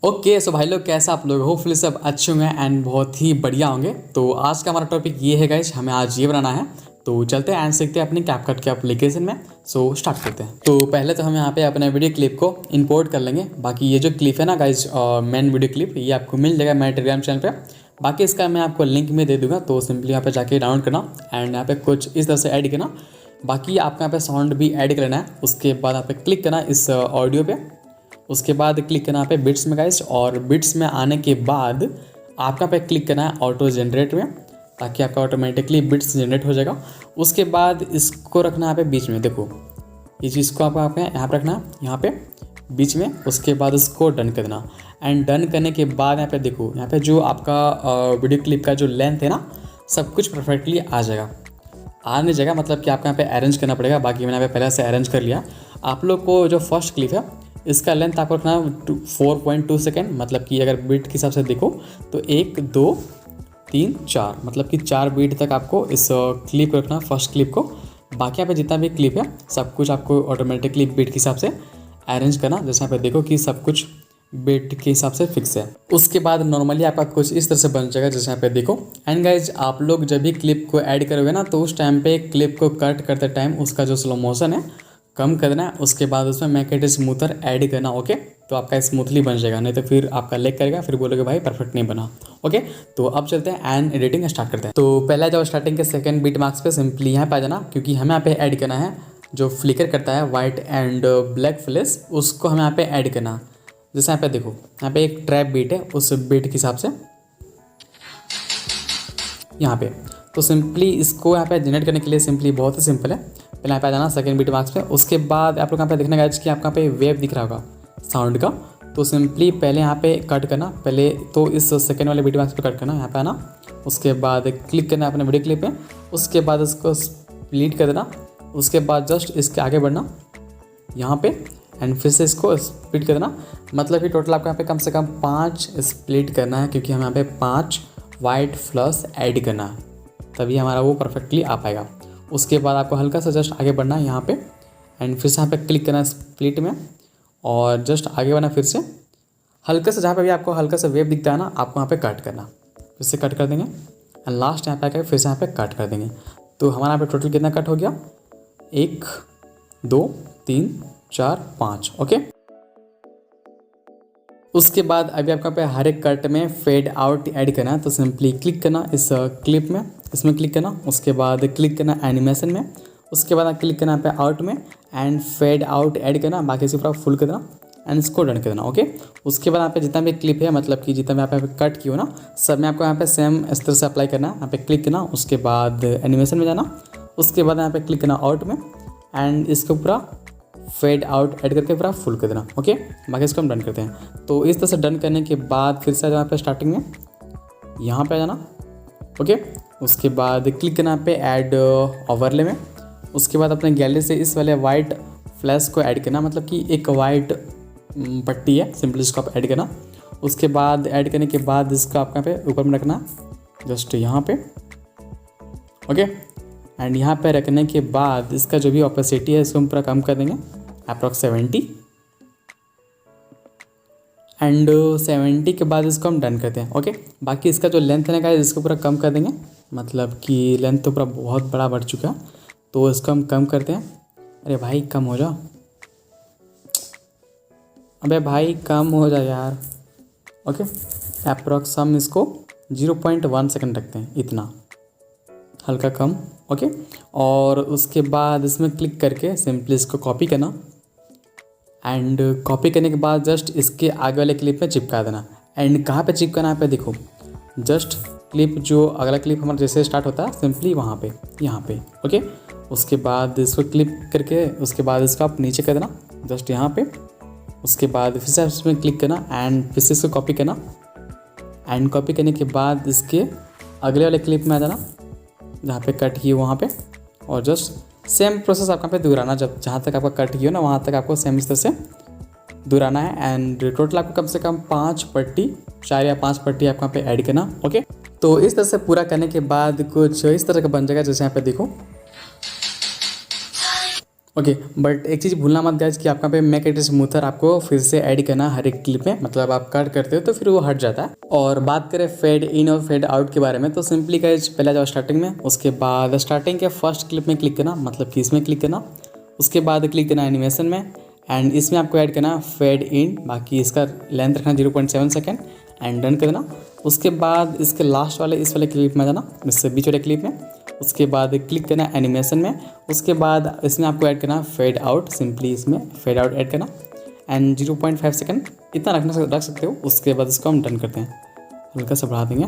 Okay so भाई लोग कैसे आप लोग होपफुली सब अच्छे होंगे एंड बहुत ही बढ़िया होंगे। तो आज का हमारा टॉपिक ये है गाइस, हमें आज ये बनाना है। तो चलते हैं एंड सीखते हैं अपनी कैपकट के एप्लीकेशन में। सो स्टार्ट करते हैं। तो पहले तो हम यहाँ पे अपने वीडियो क्लिप को इंपोर्ट कर लेंगे। बाकी ये जो क्लिप है ना गाइस, मेन वीडियो क्लिप, ये आपको मिल जाएगा मेरे टेलीग्राम चैनल पे। बाकी इसका मैं आपको लिंक में दे दूंगा, तो सिंपली यहाँ पे जाके डाउनलोड करना एंड यहाँ पे कुछ इस तरह से ऐड करना। बाकी आपको यहाँ पे साउंड भी ऐड करना है। उसके बाद यहाँ पे क्लिक करना इस ऑडियो पे। उसके बाद क्लिक करना पे बिट्स में गाइस, और बिट्स में आने के बाद आपका पे क्लिक करना है ऑटो जनरेट में, ताकि आपका ऑटोमेटिकली बिट्स जनरेट हो जाएगा। उसके बाद इसको रखना है पे बीच में, देखो ये चीज़ को आपको यहाँ पे रखना है, यहाँ पे बीच में। उसके बाद इसको डन कर देना एंड डन करने के बाद यहाँ पे देखो, यहाँ पे जो आपका वीडियो क्लिप का जो लेंथ है ना, सब कुछ परफेक्टली आ जाएगा। आ नहीं जाएगा मतलब कि आपको यहाँ पे अरेंज करना पड़ेगा। बाकी मैंने यहाँ पे पहले से अरेंज कर लिया। आप लोग को जो फर्स्ट क्लिप है इसका लेंथ आपको रखना 4.2 सेकेंड, मतलब कि अगर बीट के हिसाब से देखो तो 1 2 3 4, मतलब कि 4 बीट तक आपको इस क्लिप को रखना, फर्स्ट क्लिप को। बाकी यहाँ पे जितना भी क्लिप है सब कुछ आपको ऑटोमेटिकली बीट के हिसाब से अरेंज करना। जैसे यहाँ पे देखो कि सब कुछ बीट के हिसाब से फिक्स है। उसके बाद नॉर्मली आपका कुछ इस तरह से बन जाएगा, जैसे यहाँ पे देखो। एंड गाइज आप लोग जब भी क्लिप को ऐड करोगे ना, तो उस टाइम पे क्लिप को कट करते टाइम उसका जो स्लो मोशन है कम करना है। उसके बाद उसमें मेक इट स्मूथर ऐड करना। ओके, तो आपका स्मूथली बन जाएगा, नहीं तो फिर आपका लेग करेगा, फिर बोलोगे भाई परफेक्ट नहीं बना। ओके, तो अब चलते हैं एंड एडिटिंग स्टार्ट करते हैं। तो पहले जब स्टार्टिंग के सेकंड बीट मार्क्स पे सिंपली यहाँ पे आ जाना, क्योंकि हमें यहाँ पे ऐड करना है जो फ्लिकर करता है वाइट एंड ब्लैक फ्लैश, उसको हमें यहाँ पे ऐड करना। जैसे यहाँ पे देखो, यहाँ पे एक ट्रैप बीट है, उस बीट के हिसाब से यहाँ पे। तो सिंपली इसको यहाँ पे जनरेट करने के लिए सिंपली बहुत ही सिंपल है। पहले यहाँ पे आ जाना सेकंड बीट मार्क्स पे। उसके बाद आप लोग यहाँ पे देखना गाइस कि आपका पे वेव दिख रहा होगा साउंड का। तो सिंपली पहले यहाँ पे कट करना, पहले तो इस सेकंड वाले बीट मार्क्स पे कट करना, यहाँ पे आना। उसके बाद क्लिक करना अपने वीडियो क्लिप पे। उसके बाद इसको स्प्लिट कर देना। उसके बाद जस्ट इसके आगे बढ़ना यहाँ पे एंड फिर से इसको स्प्लिट कर देना। मतलब कि टोटल आपको यहाँ पे कम से कम 5 स्प्लिट करना है, क्योंकि हमें यहाँ पे 5 वाइट फ्लश ऐड करना है, तभी हमारा वो परफेक्टली आ पाएगा। उसके बाद आपको हल्का सा जस्ट आगे बढ़ना है यहाँ पे एंड फिर से यहाँ पे क्लिक करना है स्प्लिट में, और जस्ट आगे बढ़ना फिर से हल्का सा, जहाँ पे भी आपको हल्का सा वेव दिखता है ना, आपको यहाँ पे कट करना, फिर से कट कर देंगे एंड लास्ट यहाँ पे आकर फिर से यहाँ पे कट कर देंगे। तो हमारा यहाँ पे टोटल कितना कट हो गया, 1 2 3 4 5। ओके, उसके बाद अभी आपका पे हर एक कट में फेड आउट ऐड करना है। तो सिंपली क्लिक करना इस क्लिप में, इसमें क्लिक करना। उसके बाद क्लिक करना एनिमेशन में। उसके बाद क्लिक करना पे आउट में एंड फेड आउट ऐड करना। बाकी इसे पूरा फुल कर देना एंड इसको डन कर देना। ओके, उसके बाद यहाँ पे जितना भी क्लिप है, मतलब कि जितना भी यहाँ पे कट की हो ना, सब में आपको यहाँ पे सेम इस तरह से अप्लाई करना है। यहाँ पे क्लिक करना, उसके बाद एनिमेशन में जाना। उसके बाद यहाँ पे क्लिक करना आउट में एंड इसको पूरा फेड आउट ऐड करके पूरा फुल कर देना। ओके, बाकी इसको हम डन करते हैं। तो इस तरह से डन करने के बाद फिर से यहाँ पे स्टार्टिंग में यहाँ पे आ जाना। ओके, उसके बाद क्लिक करना पे ऐड ओवरले में। उसके बाद अपने गैलरी से इस वाले वाइट फ्लैश को ऐड करना, मतलब कि एक वाइट पट्टी है, सिंपली इसको आप ऐड करना। उसके बाद ऐड करने के बाद इसको आपका पे ऊपर में रखना, जस्ट यहाँ पे। ओके, एंड यहाँ पे रखने के बाद इसका जो भी ऑपेसिटी है इसको हम पूरा कम कर देंगे, अप्रॉक्स 70। एंड 70 के बाद इसको हम डन करते हैं। ओके, बाकी इसका जो लेंथ है ना, इसको पूरा कम कर देंगे, मतलब कि लेंथ तो पूरा बहुत बड़ा बढ़ चुका है, तो इसको हम कम करते हैं। अरे भाई कम हो जा, अबे भाई कम हो जा यार। ओके, अप्रॉक्स हम इसको 0.1 सेकेंड रखते हैं, इतना हल्का कम। ओके, और उसके बाद इसमें क्लिक करके सिंपली इसको कॉपी करना एंड कॉपी करने के बाद जस्ट इसके आगे वाले क्लिप में चिपका देना। एंड कहाँ पे चिपकाना है पे देखो, जस्ट क्लिप जो अगला क्लिप हमारा जैसे स्टार्ट होता है सिंपली वहाँ पे, यहाँ पे। ओके, उसके बाद इसको क्लिक करके उसके बाद इसको आप नीचे कर देना, जस्ट यहाँ पे। उसके बाद फिर से इसमें क्लिक करना एंड फिर से इसको कॉपी करना एंड कॉपी करने के बाद इसके अगले वाले क्लिप में आ जाना, जहाँ पे कट की वहाँ पे, और जस्ट सेम प्रोसेस आपका पे दोहराना। जब जहाँ तक आपका कट की हो ना, वहाँ तक आपको सेम इस तरह से दोहराना है। एंड टोटल आपको कम से कम 5 पट्टी, 4 या 5 पट्टी आपको यहाँ पे ऐड करना। ओके, तो इस तरह से पूरा करने के बाद कुछ इस तरह का बन जाएगा, जैसे यहाँ पे देखो। ओके, बट एक चीज़ भूलना मत गाइस कि आपका पे मेक इट स्मूथर आपको फिर से ऐड करना हर एक क्लिप में, मतलब आप कट करते हो तो फिर वो हट जाता है। और बात करें फेड इन और फेड आउट के बारे में, तो सिंपली गाइस पहले जाओ स्टार्टिंग में, उसके बाद स्टार्टिंग के फर्स्ट क्लिप में क्लिक करना, मतलब कि इसमें क्लिक करना, उसके बाद क्लिक करना एनिमेशन में, एंड इसमें आपको ऐड करना फेड इन, बाकी इसका लेंथ रखना 0.7 सेकेंड एंड डन कर देना। उसके बाद इसके लास्ट वाले इस वाले क्लिप में जाना, इससे बीच वाले क्लिप में, उसके बाद क्लिक करना एनिमेशन में, उसके बाद इसमें आपको ऐड करना फेड आउट, सिंपली इसमें फेड आउट ऐड करना एंड 0.5 सेकेंड इतना रख सकते हो। उसके बाद इसको हम डन करते हैं, हल्का सा बढ़ा देंगे,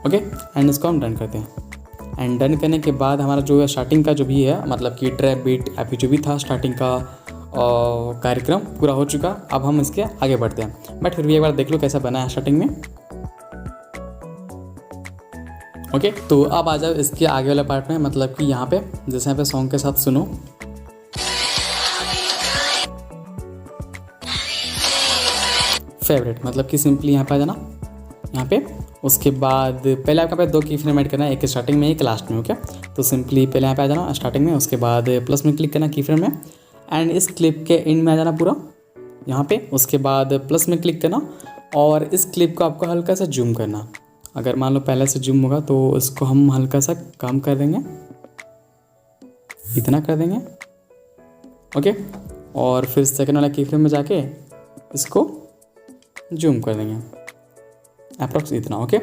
ओके, एंड इसको हम डन करते हैं। एंड डन करने के बाद हमारा जो स्टार्टिंग का जो भी है, मतलब कि ट्रैप बीट अभी जो भी था स्टार्टिंग का कार्यक्रम पूरा हो चुका। अब हम इसके आगे बढ़ते हैं, बट फिर भी एक बार देख लो कैसा बना है स्टार्टिंग में। ओके, तो अब आ जाओ इसके आगे वाले पार्ट में, मतलब कि यहाँ पे जैसे यहाँ पे सॉन्ग के साथ सुनो, फेवरेट, मतलब कि सिंपली यहाँ पे आ जाना, यहाँ पे। उसके बाद पहले आपका पे 2 की फ्रेम ऐड करना है, एक स्टार्टिंग में एक लास्ट में, ओके। तो सिंपली पहले यहाँ पे आ जाना स्टार्टिंग में, उसके बाद प्लस में क्लिक करना की फ्रेम में, एंड इस क्लिप के एंड में आ जाना पूरा यहाँ पे। उसके बाद प्लस में क्लिक करना और इस क्लिप को आपको हल्का सा जूम करना। अगर मान लो पहले से जूम होगा तो इसको हम हल्का सा कम कर देंगे, इतना कर देंगे, ओके। और फिर सेकंड वाला की फ्रेम में जाके इसको जूम कर देंगे अप्रॉक्स इतना, ओके।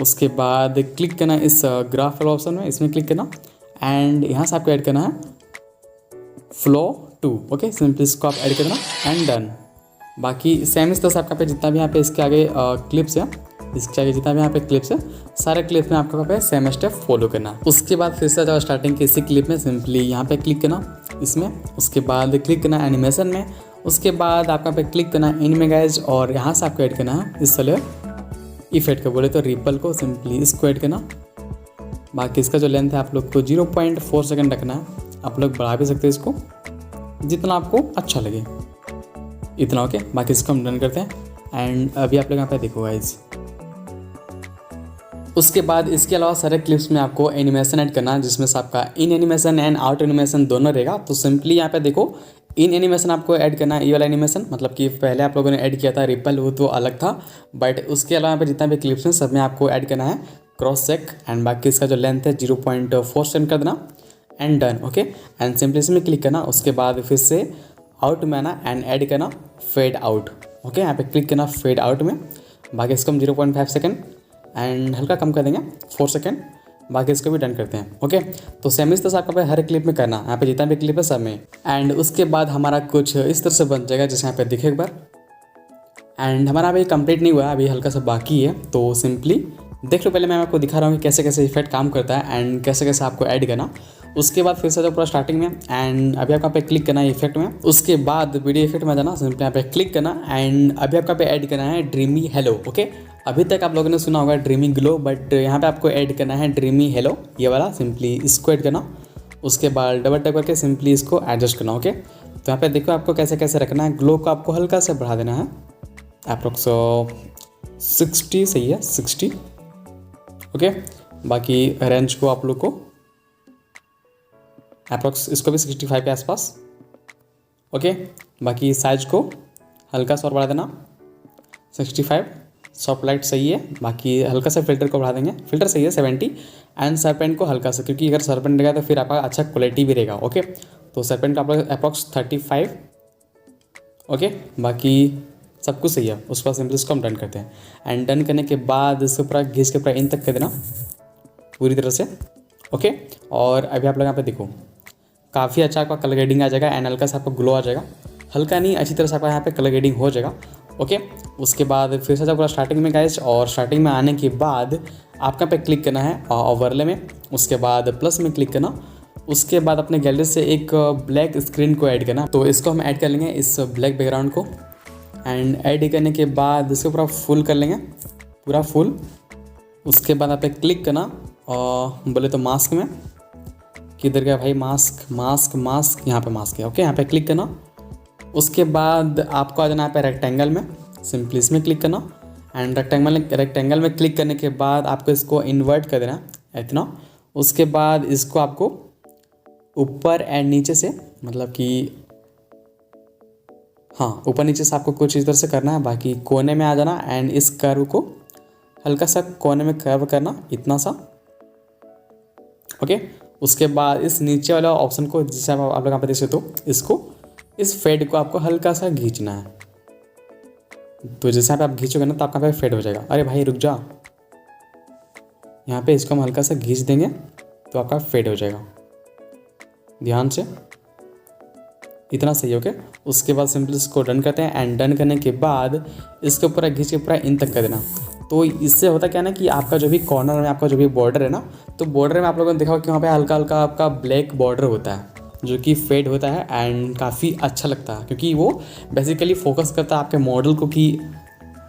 उसके बाद क्लिक करना इस ग्राफ वाला ऑप्शन में, इसमें क्लिक करना एंड यहाँ से आपको ऐड करना है फ्लो 2, ओके। सिंपली इसको आप ऐड कर देना एंड डन। बाकी सेम इस तरह से आपका पे जितना भी यहाँ पे इसके आगे क्लिप्स है, इसके आगे जितना भी यहाँ पे क्लिप्स है, सारे क्लिप्स में आपका पे सेम स्टेप फॉलो करना। उसके बाद फिर से जाओ स्टार्टिंग के इसी क्लिप में, सिंपली यहाँ पे क्लिक करना इसमें, उसके बाद क्लिक करना एनिमेशन में, उसके बाद आपका पे क्लिक करना इन में गाइज, और यहाँ से आपको ऐड करना है इस वाले इफेक्ट को, बोले तो रिपल को, सिंपली इसको ऐड करना। बाकी इसका जो लेंथ है आप लोग को 0.4 सेकेंड रखना है, आप लोग बढ़ा भी सकते हैं इसको जितना आपको अच्छा लगे, इतना, ओके। बाकी इसको हम डन करते हैं एंड अभी आप लोग यहाँ पे देखो गाइज। उसके बाद इसके अलावा सारे क्लिप्स में आपको एनिमेशन ऐड करना है, जिसमें से आपका इन एनिमेशन एंड आउट एनिमेशन दोनों रहेगा। तो सिंपली यहाँ पे देखो इन एनिमेशन आपको ऐड करना है, ये वाला एनिमेशन, मतलब कि पहले आप लोगों ने ऐड किया था रिपल, वो तो अलग था, बट उसके अलावा यहाँ पे जितना भी क्लिप्स हैं सब में आपको ऐड करना है क्रॉस चेक, एंड बाकी इसका जो लेंथ है 0.4 सेंड कर देना and done, okay. And simply इसमें क्लिक करना, उसके बाद फिर से आउट में आना एंड ऐड करना फेड आउट, ओके। यहाँ पे क्लिक करना फेड आउट में, बाकी इसको हम 0.5 सेकेंड एंड हल्का कम कर देंगे 4 सेकेंड, बाकी इसको भी डन करते हैं, ओके। तो सेम इस तरह से आपका हर क्लिप में करना, यहाँ पे जितना भी क्लिप है सब में। एंड उसके बाद हमारा कुछ इस तरह से बन जाएगा, जैसे यहाँ पे दिखे एक बार। एंड हमारा अभी कंप्लीट नहीं हुआ, अभी हल्का सा बाकी है, तो सिंपली देख लो। पहले मैं आपको दिखा रहा हूँ कि कैसे कैसे इफेक्ट काम करता है एंड कैसे कैसे आपको ऐड करना। उसके बाद फिर से जो पूरा स्टार्टिंग में, एंड अभी आपका पे क्लिक करना है इफेक्ट में, उसके बाद वीडियो इफेक्ट में जाना, सिंपली यहाँ पे क्लिक करना एंड अभी आपका पे ऐड करना है ड्रीमी हेलो, ओके। अभी तक आप लोगों ने सुना होगा ड्रीमी ग्लो, बट यहाँ पे आपको ऐड करना है ड्रीमी हेलो, ये वाला, सिंपली इसको ऐड करना। उसके बाद डबल टैप करके सिंपली इसको एडजस्ट करना, ओके। तो यहाँ पे देखो आपको कैसे कैसे रखना है। ग्लो को आपको हल्का से बढ़ा देना है, अप्रोक्स 60 सही है, 60, ओके। बाकी रेंज को आप लोग को अप्रोक्स इसको भी 65 के आसपास, ओके। बाकी साइज को हल्का सा और बढ़ा देना 65, सॉफ्ट लाइट सही है। बाकी हल्का सा फिल्टर को बढ़ा देंगे, फिल्टर सही है 70, एंड सरपेंट को हल्का सा, क्योंकि अगर सरपेंट रहेगा तो फिर आपका अच्छा क्वालिटी भी रहेगा, ओके। तो सरपेंट का आप लोग अप्रोक्स 35, ओके। बाकी सब कुछ सही है। उसके बाद सिंपली इसको हम डन करते हैं एंड डन करने के बाद इसको पूरा घिस के पूरा इन तक कर देना पूरी तरह से, ओके। और अभी आप लोग यहाँ पे देखो काफ़ी अच्छा आपका कलर ग्रेडिंग आ जाएगा एंड हल्का सा आपको ग्लो आ जाएगा, हल्का नहीं अच्छी तरह से आपका यहाँ पे कलर ग्रेडिंग हो जाएगा, ओके। उसके बाद फिर से जब पूरा स्टार्टिंग में गाइस, और स्टार्टिंग में आने के बाद आपका पे क्लिक करना है ओवरले में, उसके बाद प्लस में क्लिक करना, उसके बाद अपने गैलरी से एक ब्लैक स्क्रीन को ऐड करना। तो इसको हम ऐड कर लेंगे इस ब्लैक बैकग्राउंड को, एंड ऐड करने के बाद इसको पूरा फुल कर लेंगे, पूरा फुल। उसके बाद आप पे क्लिक करना और बोले तो मास्क में, किधर गया भाई मास्क, मास्क मास्क, यहाँ पे मास्क है, ओके। यहाँ पे क्लिक करना। उसके बाद आपको आ जाना यहाँ पे रेक्टेंगल में, सिंपली इसमें क्लिक करना एंड रेक्टेंगल में क्लिक करने के बाद आपको इसको इन्वर्ट कर देना इतना। उसके बाद इसको आपको ऊपर एंड नीचे से, मतलब कि हाँ ऊपर नीचे से आपको कुछ इस तरह से करना है। बाकी कोने में आ जाना एंड इस कर्व को हल्का सा कोने में कर्व करना, इतना सा। ओके, उसके बाद इस नीचे वाला ऑप्शन को, जिसे आप लोग यहाँ पे देख सकते हो, इसको, इस फेड को आपको हल्का सा खींचना है। तो जैसे आप खींचोगे ना तो आपका पे फेड हो जाएगा। अरे भाई रुक जा, यहाँ पे इसको हम हल्का सा खींच देंगे तो आपका फेड हो जाएगा, ध्यान से, इतना सही। ओके, उसके बाद सिंपल इसको डन करते हैं एंड डन करने के बाद इसको पूरा खींच के पूरा इन तक कर देना। तो इससे होता क्या है ना कि आपका जो भी कॉर्नर में आपका जो भी बॉर्डर है ना, तो बॉर्डर में आप लोगों ने देखा कि वहाँ पे हल्का हल्का आपका ब्लैक बॉर्डर होता है जो कि फेड होता है एंड काफ़ी अच्छा लगता है, क्योंकि वो बेसिकली फोकस करता है आपके मॉडल को कि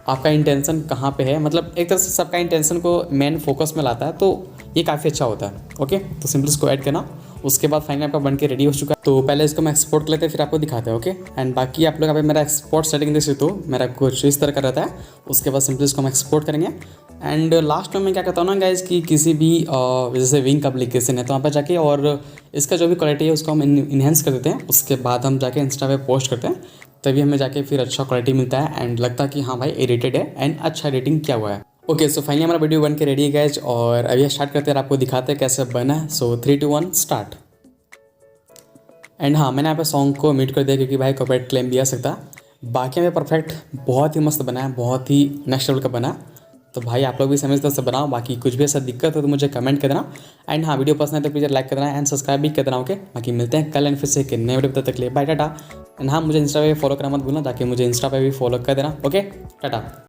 आपका इंटेंशन कहाँ पे है। मतलब एक तरह से सबका इंटेंशन को मेन फोकस में लाता है, तो ये काफ़ी अच्छा होता है। ओके, तो सिंपल इसको ऐड करना। उसके बाद फाइनली आपका बन के रेडी हो चुका है। तो पहले इसको मैं एक्सपोर्ट कर लेते हैं, फिर आपको दिखाते हैं। ओके, एंड बाकी आप लोग यहाँ पे मेरा एक्सपोर्ट सेटिंग देख सकते हो, मेरा कुछ इस तरह का रहता है। उसके बाद सिंपल इसको हम एक्सपोर्ट करेंगे एंड लास्ट में मैं क्या कहता हूँ ना गाइज कि किसी भी जैसे विंक एप्लीकेशन है तो वहाँ पर जाके और इसका जो भी क्वालिटी है उसको हम इन्हेंस कर देते हैं। उसके बाद हम जाके इंस्टा पे पोस्ट करते हैं, तभी हमें जाके फिर अच्छा क्वालिटी मिलता है एंड लगता है कि हाँ भाई एडिटेड है एंड अच्छा एडिटिंग किया हुआ है। ओके, सो फाइनली हमारा वीडियो बन के रेडी है गाइज, और अभी स्टार्ट करते हैं, आपको दिखाते हैं कैसे बना है। सो 3 2 1 स्टार्ट। एंड हाँ, मैंने यहाँ पे सॉन्ग को म्यूट कर दिया क्योंकि भाई कॉपीराइट क्लेम भी आ सकता है। बाकी हमें परफेक्ट बहुत ही मस्त बना है, बहुत ही नेक्स्ट लेवल का बना है। तो भाई आप लोग भी समझते से बनाओ। बाकी कुछ भी ऐसा दिक्कत हो तो मुझे कमेंट कर देना एंड हाँ, वीडियो पसंद है तो प्लीज़ लाइक कर देना एंड सब्सक्राइब भी कर देना। ओके, बाकी मिलते हैं कल एंड फिर से एक नए वीडियो, तब तक के लिए बाय टाटा। एंड हाँ, मुझे इंस्टा पे फॉलो करना मत भूलना, ताकि मुझे इंस्टा पे भी फॉलो कर देना। ओके, टाटा।